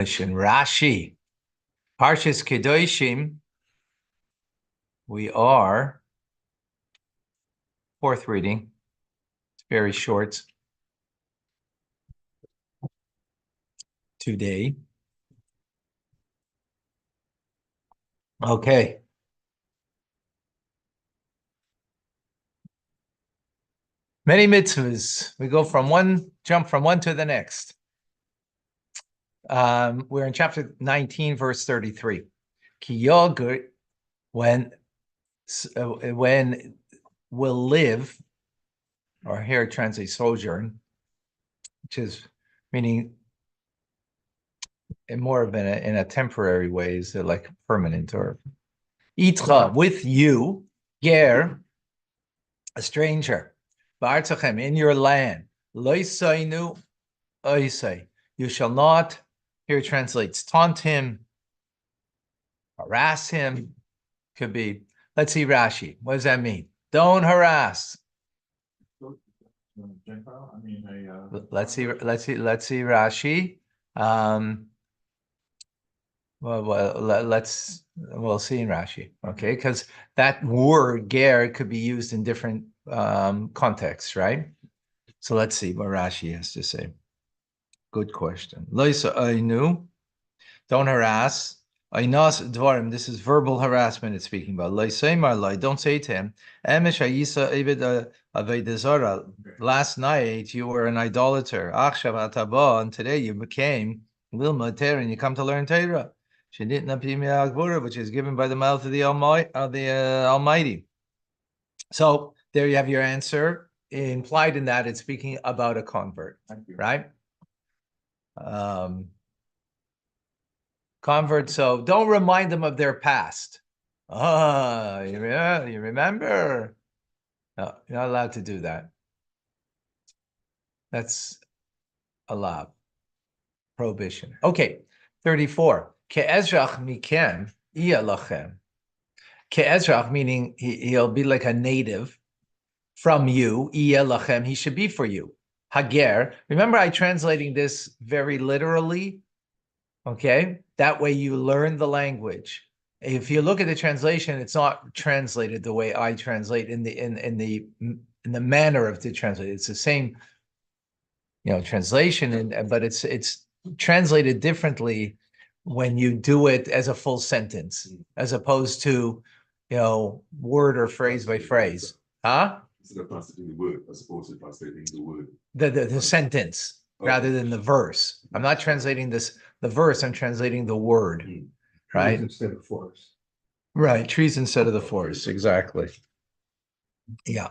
Rashi, Parshas Kedoshim. We are fourth reading. It's very short today. Okay. Many mitzvahs. We go from jump from one to the next. We're in chapter 19, verse 33. Ki yogur, when will live, or here it translates sojourn, which is meaning in more of in a temporary way, is like permanent, or itcha, with you, ger, a stranger, ba'artzachem, in your land, loisainu oisai, you shall not, here it translates, taunt him, harass him, could be, let's see Rashi, what does that mean? Don't harass. Let's see Rashi. We'll see in Rashi, okay? Because that word ger could be used in different contexts, right? So let's see what Rashi has to say. Good question. Loisa ainu, don't harass. Ainas dvarim, this is verbal harassment it's speaking about. Loisaimar, don't say to him, Emesh ayisa eved avedazara. Last night you were an idolater. Achshav ataba, and today you became Lilma Torah, and you come to learn Torah. Which is given by the mouth of the Almighty. So there you have your answer. Implied in that, it's speaking about a convert, right? Convert. So don't remind them of their past. You remember? No, you're not allowed to do that. That's allowed. Prohibition. Okay, 34. Ke'ezrach mikem iya lachem. Ke'ezrach, meaning he'll be like a native from you. Iya lachem, he should be for you. Hager. Remember, I translating this very literally. Okay, that way you learn the language. If you look at the translation, it's not translated the way I translate in the manner of the translate. It's the same, translation, but it's translated differently when you do it as a full sentence, as opposed to, word or phrase by phrase. Huh? Instead of translating the word, as opposed to translating the word. The sentence rather than the verse. I'm not translating the verse, I'm translating the word. Right? Trees instead of forest. Right, trees instead of the forest, exactly. Yeah.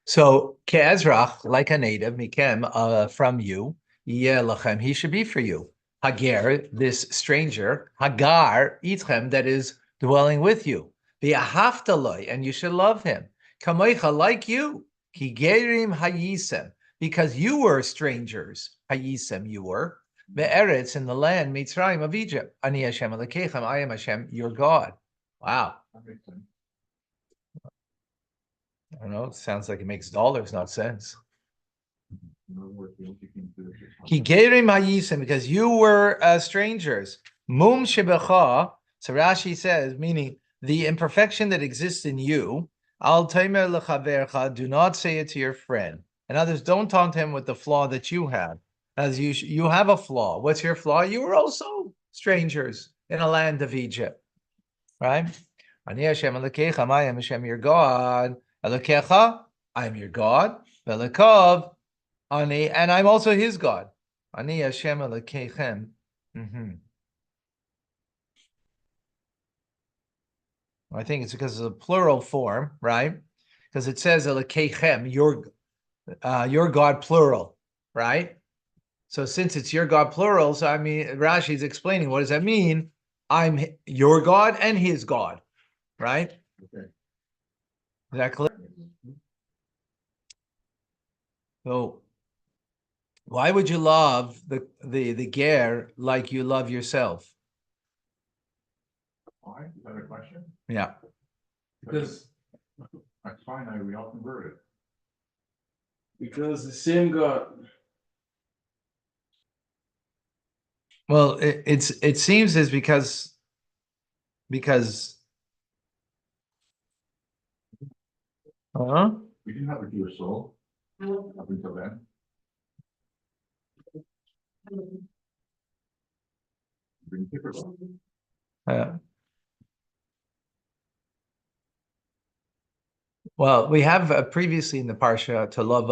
So ke'ezrach, like a native, mikem, from you, yeh lachem, he should be for you. Hager, this stranger, hagar, itchem, that is dwelling with you. V'ahavtaloi, and you should love him. Kamoicha, like you. Ki gerim hayisem, because you were strangers. Hayisem, you were. Be'eretz, in the land, Mitzrayim of Egypt. Ani Hashem Elokechem, I am Hashem, your God. Wow. I don't know, it sounds like it makes dollars, not cents. Ki gerim hayisem, because you were strangers. Mum shebecha, so Rashi says, meaning the imperfection that exists in you, al taimer lechavercha, do not say it to your friend. And others, don't taunt him with the flaw that you have. As you have a flaw. What's your flaw? You were also strangers in a land of Egypt, right? Ani Hashem Elokechem, I am Hashem your God. Elokecha, I am your God. Velekov, Ani, and I'm also his God. Ani Hashem Elokechem. I think it's because of the plural form, right? Because it says Elokechem, your God, plural, right? So since it's your God, plural, so Rashi is explaining, what does that mean? I'm your God and his God, right? Okay. Is that clear? So why would you love the ger like you love yourself? Why? Is that a question? Yeah. Because that's fine, we all converted. Because the same God Well, it seems is because huh? We didn't have a Jewish soul up until then. Bring paper book. Well, we have previously in the parsha to love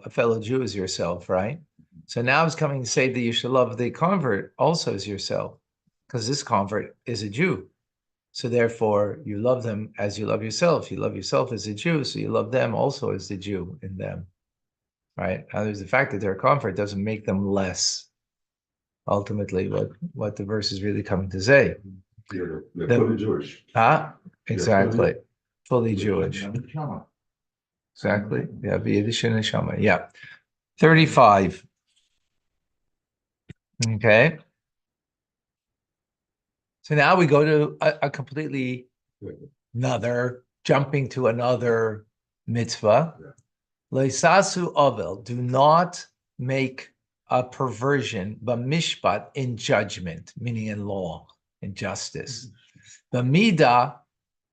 a fellow Jew as yourself, right? So now it's coming to say that you should love the convert also as yourself, because this convert is a Jew. So therefore, you love them as you love yourself. You love yourself as a Jew, so you love them also as the Jew in them, right? Now, there's the fact that they're a convert doesn't make them less. Ultimately, what the verse is really coming to say. They're fully Jewish. Exactly. Fully Jewish. Exactly. Yeah, B'Yiddish and Neshama. Yeah. 35. Okay. So now we go to a completely jumping to another mitzvah. Leisasu Ovel, do not make a perversion, but mishpat in judgment, meaning in law, in justice. B'mida,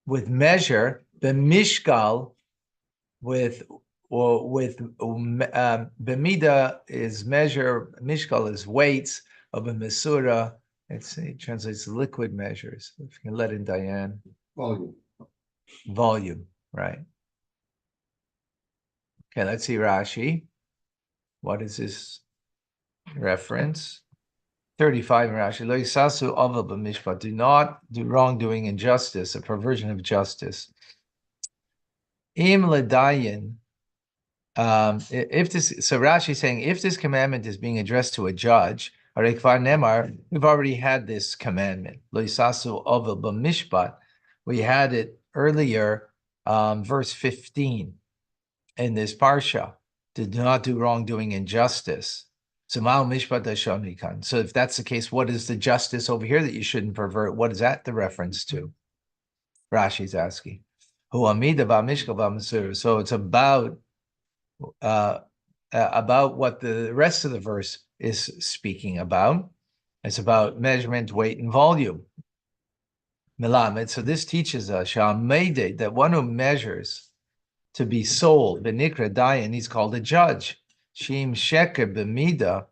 with measure, b'mishgal, with b'mida is measure, mishgal is weights, of a mesura, it translates liquid measures. If you can let in Diane. Volume, right. Okay, let's see Rashi. What is this reference? 35 in Rashi. Lo yisasu aval b'mishpat. Do not do wrongdoing in justice, a perversion of justice. Im ledayin. If this, so Rashi is saying, if this commandment is being addressed to a judge, we've already had this commandment. Lo yisasu aval b'mishpat. We had it earlier, verse 15 in this parsha. To do not do wrongdoing in justice. So if that's the case, what is the justice over here that you shouldn't pervert? What is that the reference to? Rashi's asking. So it's about what the rest of the verse is speaking about. It's about measurement, weight, and volume. Melamed. So this teaches us that one who measures to be sold, Benikra Dayan, he's called a judge. Shim Sheker B'mida,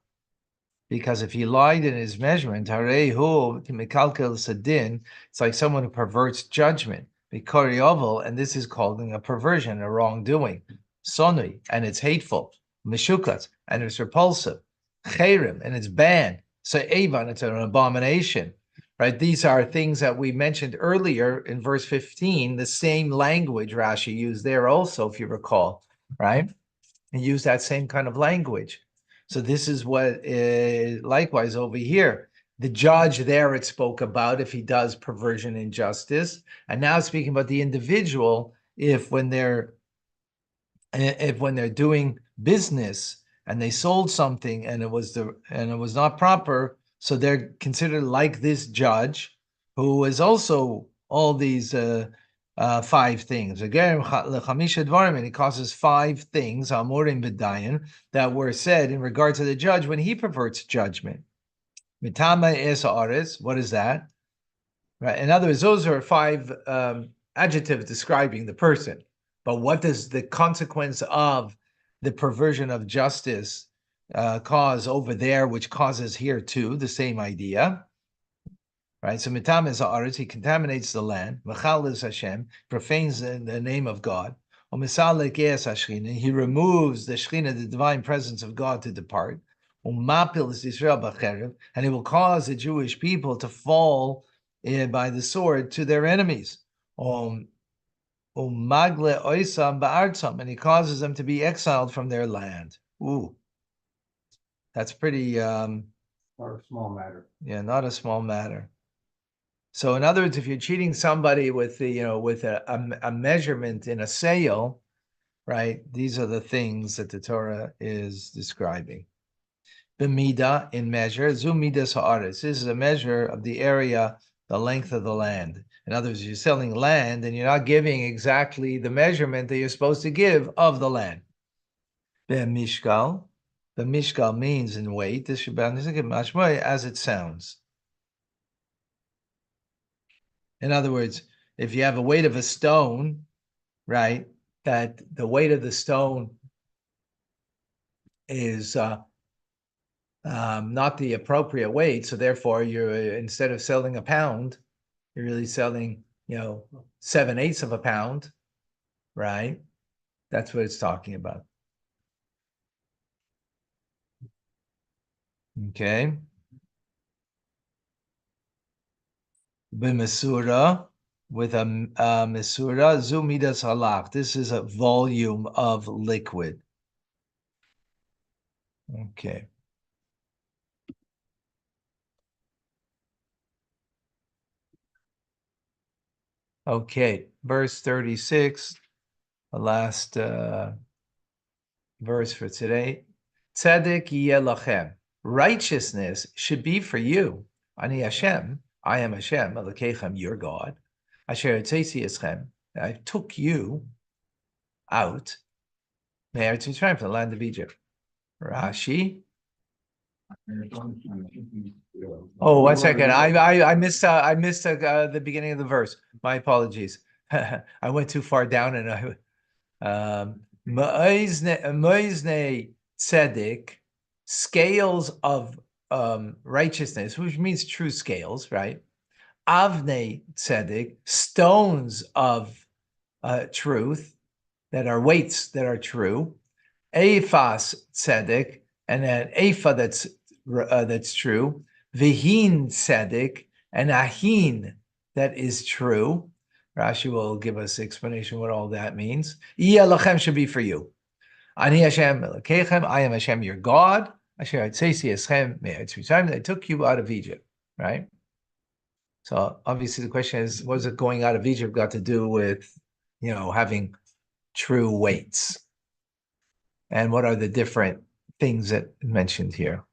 because if he lied in his measurement, Harehu Mikalkel Sadin, it's like someone who perverts judgment. Bikori Oval, and this is called a perversion, a wrongdoing. Sonui, and it's hateful. Meshukat, and it's repulsive. Cherim, and it's banned. Se'evan, it's an abomination. Right, these are things that we mentioned earlier in verse 15, the same language Rashi used there also, if you recall, right? And used that same kind of language. So this is what likewise over here. The judge there it spoke about if he does perversion injustice. And now speaking about the individual, if when they're doing business and they sold something and it was not proper, so they're considered like this judge who is also all these 5 things. Again, and he causes 5 things that were said in regard to the judge when he perverts judgment. Mitama es haaretz, what is that? Right. In other words, those are 5 adjectives describing the person. But what does the consequence of the perversion of justice cause over there, which causes here too, the same idea? Right, so mitam is haaretz, he contaminates the land. Machal is Hashem, profanes the name of God. Umisal lekeas hashchina, he removes the shchina, the divine presence of God, to depart. Umapil is Israel b'cherev, and he will cause the Jewish people to fall by the sword to their enemies. Umagle oisam ba'artzam, and he causes them to be exiled from their land. Ooh, that's pretty. Not a small matter. Yeah, not a small matter. So in other words, if you're cheating somebody with a measurement in a sale, right? These are the things that the Torah is describing. B'mida, in measure, zu midas haaretz. This is a measure of the area, the length of the land. In other words, you're selling land and you're not giving exactly the measurement that you're supposed to give of the land. B'mishkal, The mishkal means in weight. This should be as it sounds. In other words, if you have a weight of a stone, right, that the weight of the stone is not the appropriate weight, so therefore you're instead of selling a pound, you're really selling, 7/8 of a pound, right? That's what it's talking about. Okay. B'mesura, with a mesura, zu midas halach. This is a volume of liquid. Okay. Okay, verse 36, the last verse for today. Tzedek yeh lachem. Righteousness should be for you. Ani Hashem, I am Hashem, Elokechem, your God. Asher etzesi eschem, I took you out, Me'eretz Mitzrayim, from the land of Egypt. Rashi. Oh, 1 second. I missed the beginning of the verse. My apologies. I went too far down, and Moizne tzedek, scales of righteousness, which means true scales, right? Avne tzedek, stones of truth, that are weights that are true. Ephas tzedek, and an epha that's true. Vihin tzedek, and ahin that is true. Rashi will give us explanation what all that means. Yeh lachem should be for you. Ani Hashem Elokechem, I am Hashem your God. Asher etzesi eschem me'eretz Mitzrayim, I took you out of Egypt, right? So obviously the question is, what is it going out of Egypt got to do with, having true weights? And what are the different things that mentioned here?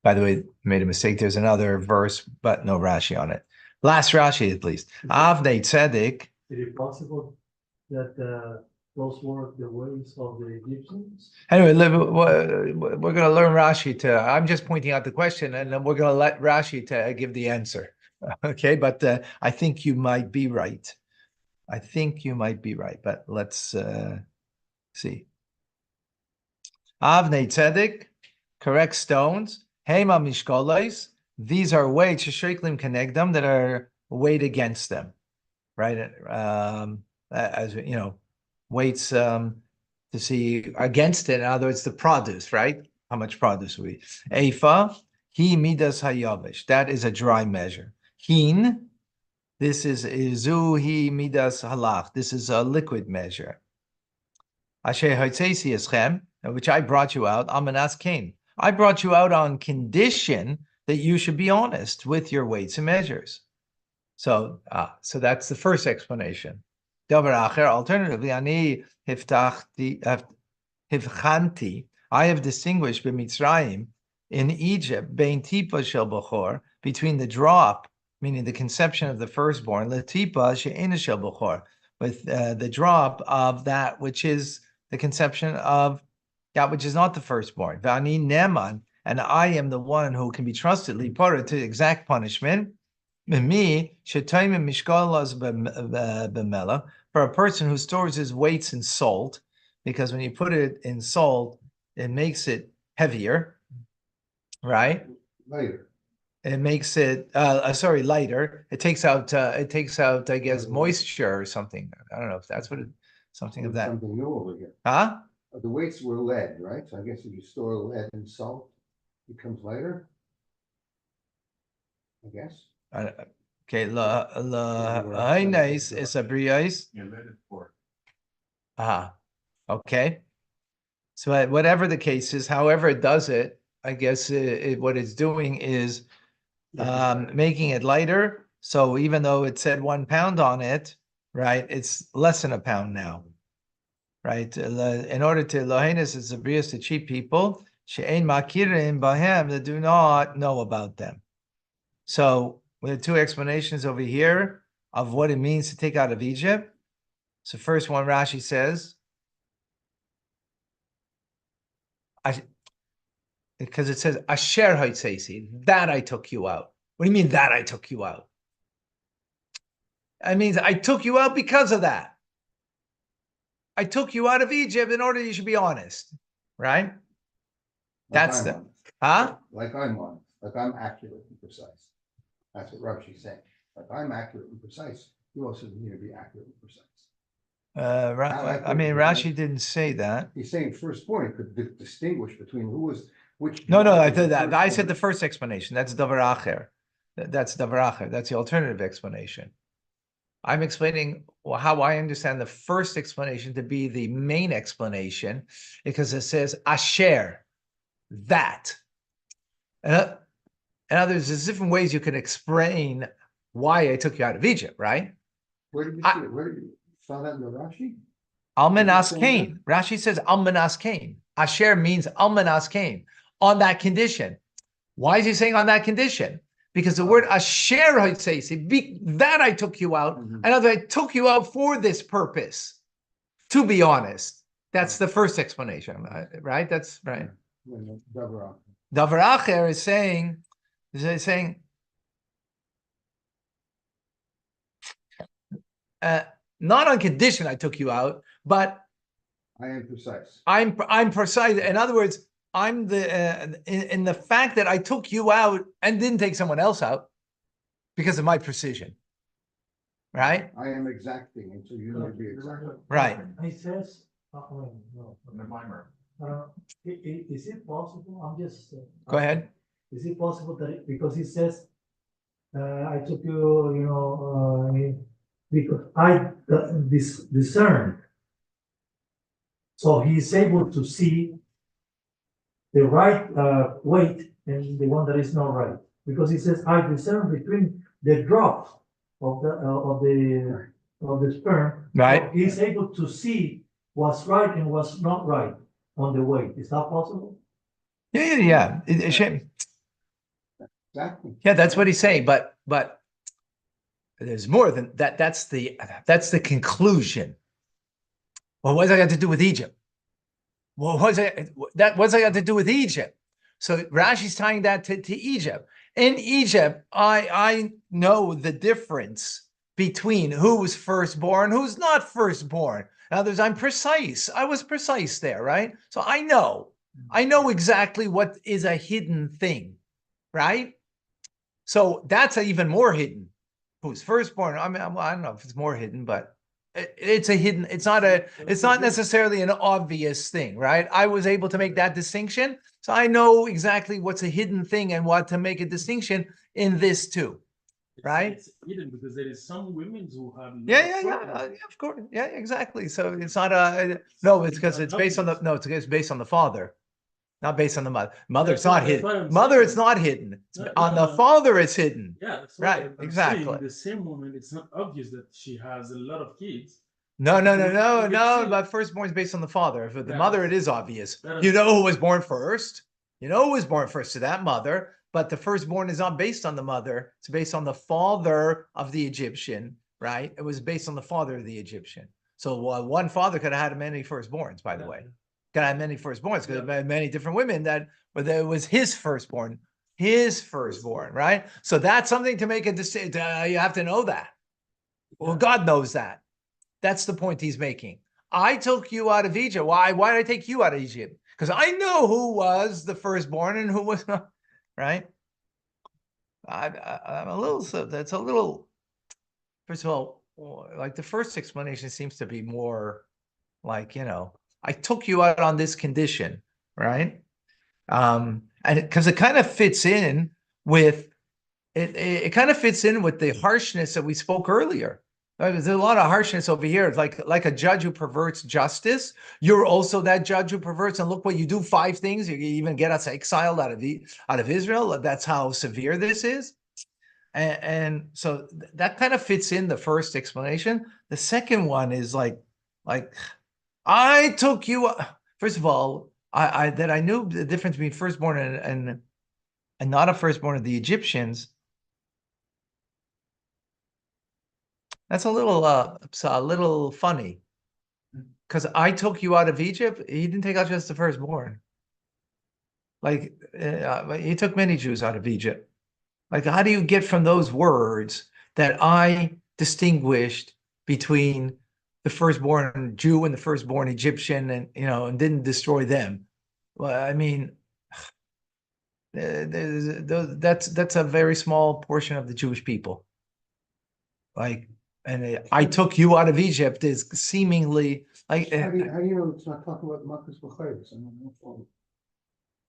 By the way, made a mistake. There's another verse, but no Rashi on it. Last Rashi, at least. Avnei tzedek. Is it possible that those were the ways of the Egyptians? Anyway, we're going to learn Rashi I'm just pointing out the question, and then we're going to let Rashi to give the answer. Okay, but I think you might be right. But let's see. Avnei tzedek, correct stones. Hema mishkolais, these are weights, shesheklim kenegdam, that are weighed against them, right? As weights to see against it. In other words, the produce, right? How much produce we? Efa, he midas hayavish, that is a dry measure. Hin, this is zu he midas halach, this is a liquid measure. Asher hotzesi eschem, which I brought you out, amanas kain. I brought you out on condition that you should be honest with your weights and measures. So that's the first explanation. Alternatively, ani hivchanti, I have distinguished b'Mitzrayim, in Egypt, bein tipa shel bechor, between the drop, meaning the conception of the firstborn, letipa she'ena shel bechor, with the drop of that which is the conception of that which is not the firstborn. V'ani neman, and I am the one who can be trusted, lipara, to exact punishment. Me, shetayim mishkalas b'mela, for a person who stores his weights in salt, because when you put it in salt, it makes it heavier, right? Later. It makes it lighter. It takes out I guess moisture or something. I don't know if that's what something of that. Something new over here. Huh? The weights were lead, right? So I guess if you store lead in salt, it becomes lighter. I guess. Okay, nice. It's a briais. Yeah, lead is for. Okay. So whatever the case is, however it does it, I guess what it's doing is making it lighter. So even though it said 1 pound on it, right, it's less than a pound now, right? In order to lohenis is zabrias to cheat people, she'ein makirin bahem, that do not know about them. So we have two explanations over here of what it means to take out of Egypt. So first one, Rashi says, because it says Asher Haitzesi, that I took you out. What do you mean that I took you out? It means I took you out because of that. I took you out of Egypt in order you should be honest, right? That's the, huh? Like I'm honest, like I'm accurate and precise. That's what Rashi's saying. Like I'm accurate and precise. You also need to be accurate and precise. I mean, Rashi didn't say that. He's saying firstborn could distinguish between who was which. No, I said that. I said the first explanation. That's Davar Acher. That's Davar Acher. That's the alternative explanation. I'm explaining how I understand the first explanation to be the main explanation, because it says Asher, that. And others, there's different ways you can explain why I took you out of Egypt, right? Where did you see it? Where did you saw that in the Rashi? Almanas Cain. Rashi says Almanas Cain. Asher means Almanas Cain, on that condition. Why is he saying on that condition? Because the word Asher Haitzesi, that I took you out, and I took you out for this purpose, to be honest. That's the first explanation, right? That's right. Davar Acher is saying, not on condition I took you out, but I am precise. I'm precise. In other words, I'm the in the fact that I took you out and didn't take someone else out because of my precision, right? I am exacting, and so you need to be exacting. Right. He says, is it possible? I'm just. Go ahead. Is it possible that because he says, I took you, because I discerned. So he's able to see the right weight and the one that is not right, because he says I discern between the drop of the sperm. Right. So he's able to see what's right and what's not right on the weight. Is that possible? Yeah. Exactly. Yeah, that's what he's saying. But there's more than that. That's the conclusion. Well, what does that got to do with Egypt? Well, what's that got to do with Egypt? So Rashi's tying that to Egypt. In Egypt, I know the difference between who's firstborn, who's not firstborn. In others, I'm precise. I was precise there, right? So I know exactly what is a hidden thing, right? So that's even more hidden. Who's firstborn? I mean, I don't know if it's more hidden, but it's a hidden. It's not necessarily an obvious thing, right? I was able to make that distinction, so I know exactly what's a hidden thing and what to make a distinction in this too, right? It's hidden because there is some women who have. Yeah, of course, yeah, exactly. So it's not it's because it's based on it's based on the father. Not based on the mother. Mother, it's not hidden. Mother, it's not hidden. On the father, it's hidden. Yeah, that's right. I'm Exactly. saying, the same woman, it's not obvious that she has a lot of kids. No. But firstborn is based on the father. If the mother, it is obvious. You know who was born first. You know who was born first to that mother. But the firstborn is not based on the mother. It's based on the father of the Egyptian, right? It was based on the father of the Egyptian. So one father could have had many firstborns, by the way. Could have many firstborns, could have had many different women but it was his firstborn, right? So that's something to make a decision. You have to know that. Well, God knows that. That's the point he's making. I took you out of Egypt. Why did I take you out of Egypt? Because I know who was the firstborn and who was not, right? I'm a little, so that's a little, first of all, like the first explanation seems to be more like, I took you out on this condition, right? And because it kind of fits in with it kind of fits in with the harshness that we spoke earlier. There's a lot of harshness over here. It's like a judge who perverts justice. You're also that judge who perverts, and look what you do, 5 things. You even get us exiled out of Israel. That's how severe this is. And so that kind of fits in the first explanation. The second one is like I took you. First of all, I knew the difference between firstborn and not a firstborn of the Egyptians. That's a little funny, because I took you out of Egypt. He didn't take out just the firstborn. Like, he took many Jews out of Egypt. Like, how do you get from those words that I distinguished between the firstborn Jew and the firstborn Egyptian, and and didn't destroy them? Well, I mean, that's a very small portion of the Jewish people. Like, and I took you out of Egypt is seemingly like. How do you know it's not talking about Marcus Bukharius? I don't know.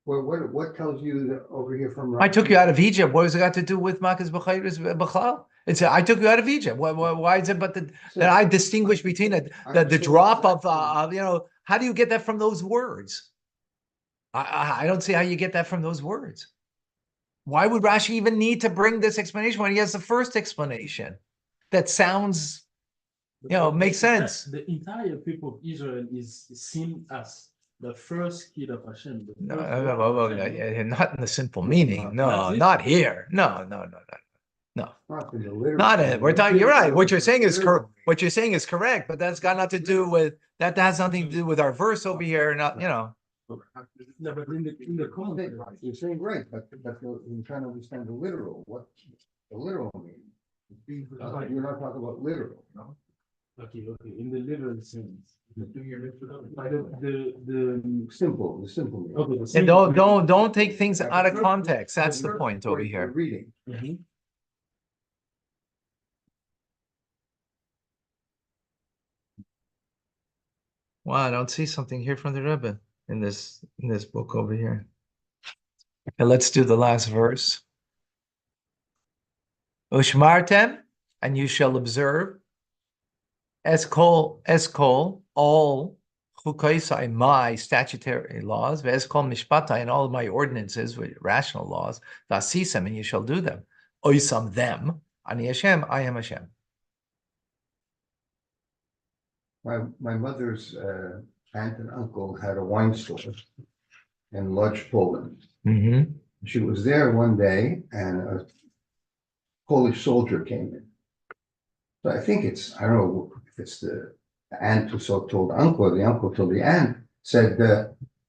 What tells you that over here from? I took you out of Egypt. What does it got to do with Makas B'chlal? It's I took you out of Egypt. Why is it? But that I distinguish between the drop of How do you get that from those words? I don't see how you get that from those words. Why would Rashi even need to bring this explanation when he has the first explanation? That sounds, makes sense. The entire people of Israel is seen as the first kid of Hashem. No, not in the simple meaning. No, not here. No. Not it. We're talking. You're right. What you're saying is correct. What you're saying is correct, but that's got nothing to do with that. That has nothing to do with our verse over here. Not. No, but in the context, You're saying right, but you're trying to understand the literal, what the literal means. You're not talking about literal, no? okay, in the literal sense. The The simple meaning. okay, the And simple- don't take things out of context. That's the point over here. Reading. Mhm. Wow, I don't see something here from the Rebbe in this book over here. Okay, let's do the last verse. Ushmartem, and you shall observe Eskol, all chukaisai, my statutory laws, Eskol mishpatai, and all of my ordinances, with rational laws, vasisam, and you shall do them. Oisam, them, ani Hashem, I am Hashem. My mother's aunt and uncle had a wine store in Lodz, Poland. Mm-hmm. She was there one day and a Polish soldier came in. So I think I don't know if it's the aunt who told the uncle, or the uncle told the aunt, said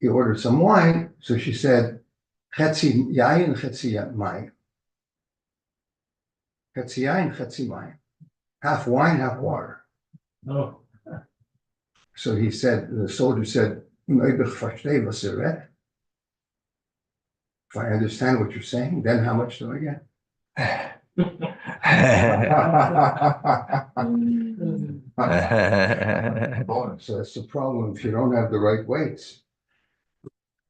he ordered some wine. So she said, Chetzi yayin, chetzi mayim. Chetzi yayin, chetzi mayim. Half wine, half water. No. So he said, the soldier said, if I understand what you're saying, then how much do I get? So that's the problem if you don't have the right weights.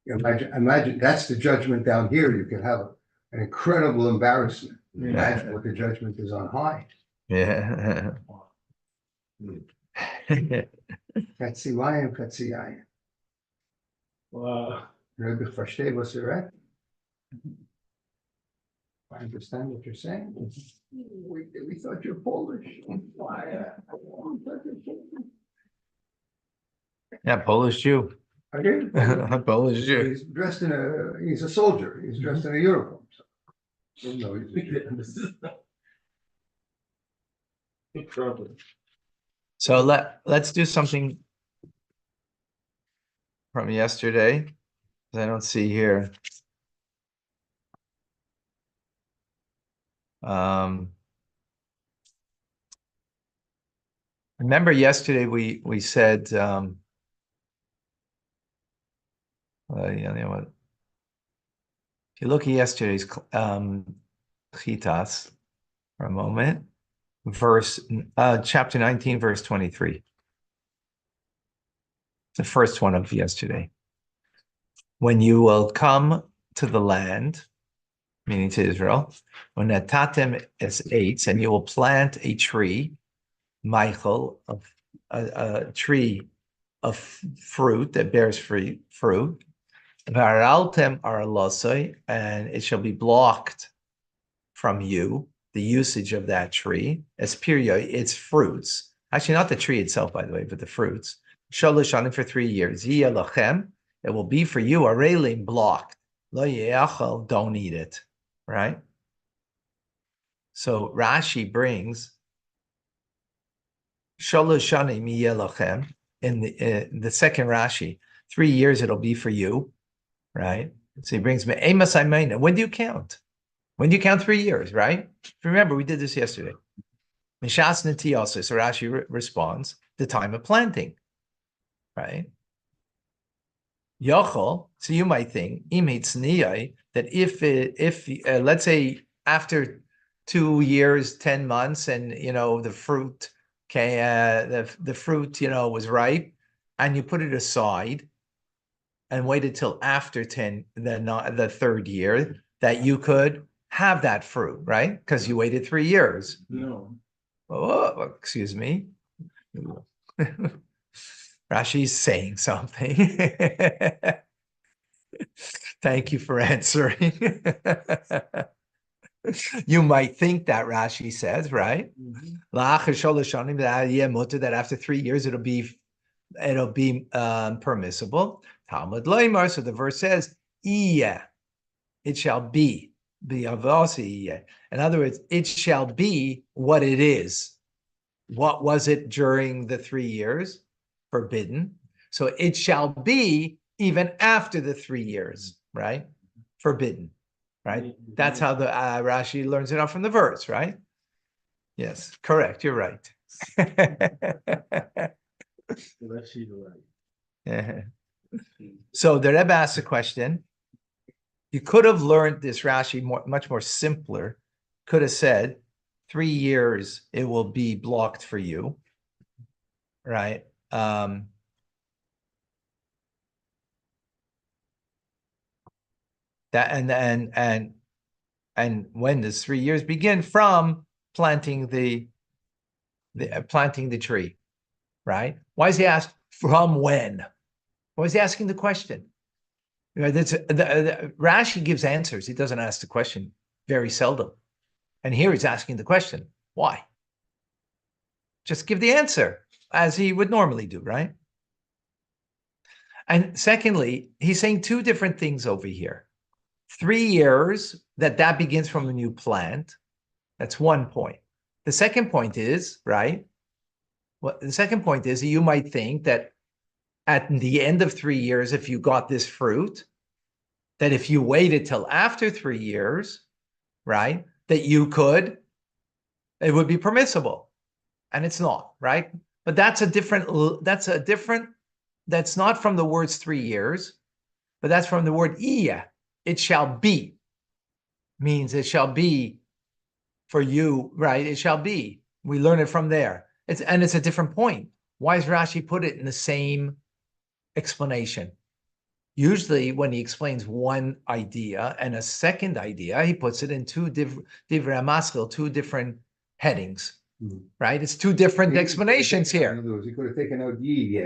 Imagine that's the judgment down here. You can have an incredible embarrassment. Imagine what the judgment is on high. Yeah. Katsi mayim, katsi yayin. Wow. Rebbe verstehe was read. I understand what you're saying. We thought you're Polish. Yeah, Polish Jew. Okay. Polish Jew. He's dressed he's a soldier. He's dressed in a uniform. So, no, he's Big problem. So let's do something from yesterday. I don't see here. Remember yesterday we said you know what? If you look at yesterday's Chitas for a moment, chapter 19, verse 23. The first one of yesterday. When you will come to the land, meaning to Israel, when natatem es eitz, and you will plant a tree, Michael, of a tree of fruit that bears fruit, Varaltem aralosoi, and it shall be blocked from you, the usage of that tree, as period, its fruits. Actually, not the tree itself, by the way, but the fruits. Shaloshanim for 3 years. Yiyah lachem, it will be for you, arelim, blocked. Lo yeachal, don't eat it, right? So Rashi brings Shaloshanim yiyah lachem in the second Rashi. 3 years it'll be for you, right? So he brings me, Amos Aimena. When do you count? When do you count 3 years, right? Remember, we did this yesterday. Mishas Nitiosis, so Rashi responds, the time of planting, right? Yochel, so you might think, that if let's say after 2 years, 10 months, and the fruit, the fruit, was ripe, and you put it aside and waited till after the third year, that you could have that fruit, right? Because you waited 3 years. No. Oh, excuse me. Rashi's saying something. Thank you for answering. You might think that Rashi says, right? That after 3 years it'll be permissible. Talmud Loimar, so the verse says, "Iya, it shall be." In other words, it shall be what it is. What was it during the 3 years? Forbidden. So it shall be even after the 3 years, right? Forbidden, right? That's how the Rashi learns it out from the verse, right? Yes, correct. You're right. So the Rebbe asked a question. You could have learned this Rashi much more simpler. Could have said, 3 years it will be blocked for you, right? That and when does 3 years begin? From planting the tree, right? Why is he asked from when? Why is he asking the question? Rashi gives answers. He doesn't ask the question very seldom. And here he's asking the question, why? Just give the answer as he would normally do, right? And secondly, he's saying 2 different things over here. 3 years, that begins from when you plant. That's one point. The second point is, right? Well, the second point is that you might think that at the end of 3 years, if you got this fruit, that if you waited till after 3 years, right, that it would be permissible. And it's not, right? But that's not from the words 3 years, but that's from the word iya. It shall be. Means it shall be for you, right? It shall be. We learn it from there. It's a different point. Why does Rashi put it in the same explanation? Usually when he explains one idea and a second idea, he puts it in two different headings, right? It's 2 different explanations here. In other words, he could have taken out ye,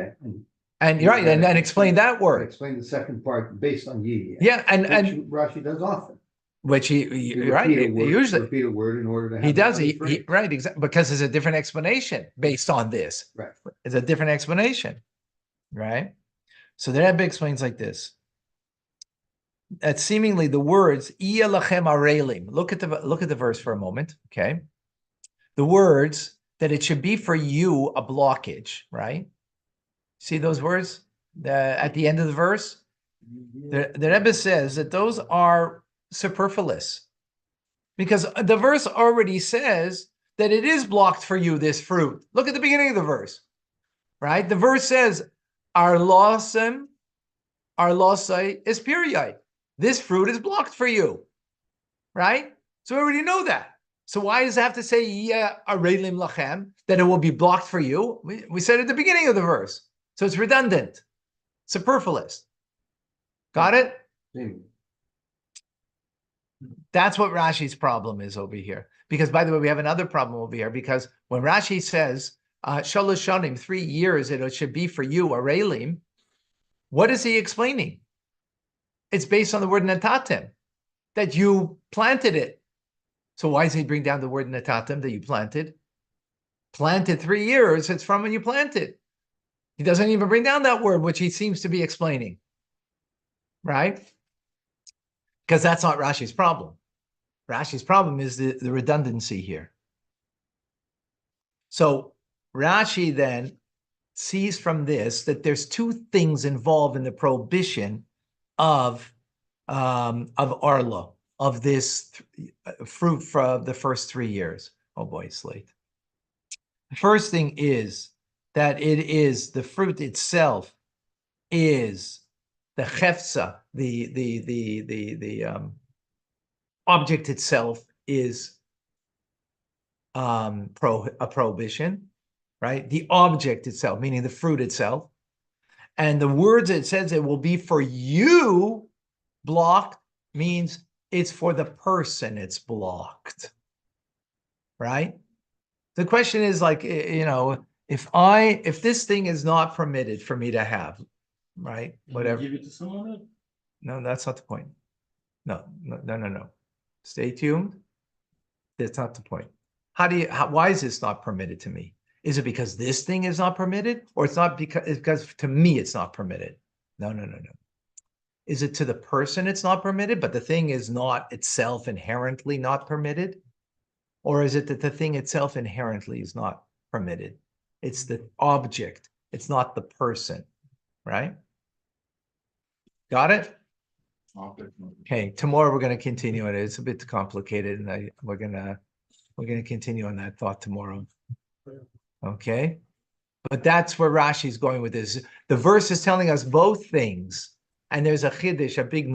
And you're right, and explain that word. Explain the second part based on ye. Yeah, and Rashi does often. Which you're right. Usually repeat a word in order to have he does. He right, exactly, because there's a different explanation based on this. Right. It's a different explanation, right? So the Rebbe explains like this: that seemingly the words "Iya lachem arelim." Look at the verse for a moment, okay? The words that it should be for you a blockage, right? See those words at the end of the verse? The Rebbe says that those are superfluous, because the verse already says that it is blocked for you, this fruit. Look at the beginning of the verse, right? The verse says, "Arlosai is period." This fruit is blocked for you, right? So we already know that. So why does it have to say arelim lachem, that it will be blocked for you? We said at the beginning of the verse, so it's redundant, superfluous. Got it? That's what Rashi's problem is over here. Because, by the way, we have another problem over here. Because when Rashi says, Shalosh Shanim, 3 years, it should be for you, arelim, what is he explaining? It's based on the word natatim, that you planted it. So why does he bring down the word natatim, that you planted? Planted 3 years, it's from when you planted. He doesn't even bring down that word, which he seems to be explaining. Right? Because that's not Rashi's problem. Rashi's problem is the redundancy here. So Rashi then sees from this that there's 2 things involved in the prohibition of of Arla, of this fruit from the first 3 years. Oh boy, it's late. The first thing is that it is the fruit itself is the chefsa, the object itself is a prohibition, right? The object itself, meaning the fruit itself. And the words it says it will be for you blocked means it's for the person it's blocked, right? The question is like, if this thing is not permitted for me to have, right? You Whatever. give it to someone else. No, that's not the point. No. Stay tuned. That's not the point. Why is this not permitted to me? Is it because this thing is not permitted, or it's because to me it's not permitted? No. Is it to the person it's not permitted, but the thing is not itself inherently not permitted? Or is it that the thing itself inherently is not permitted? It's the object. It's not the person, right? Got it? Okay, tomorrow we're going to continue it. It's a bit complicated, and we're gonna continue on that thought tomorrow. Okay, but that's where Rashi's going with this. The verse is telling us both things, and there's a chiddush, a big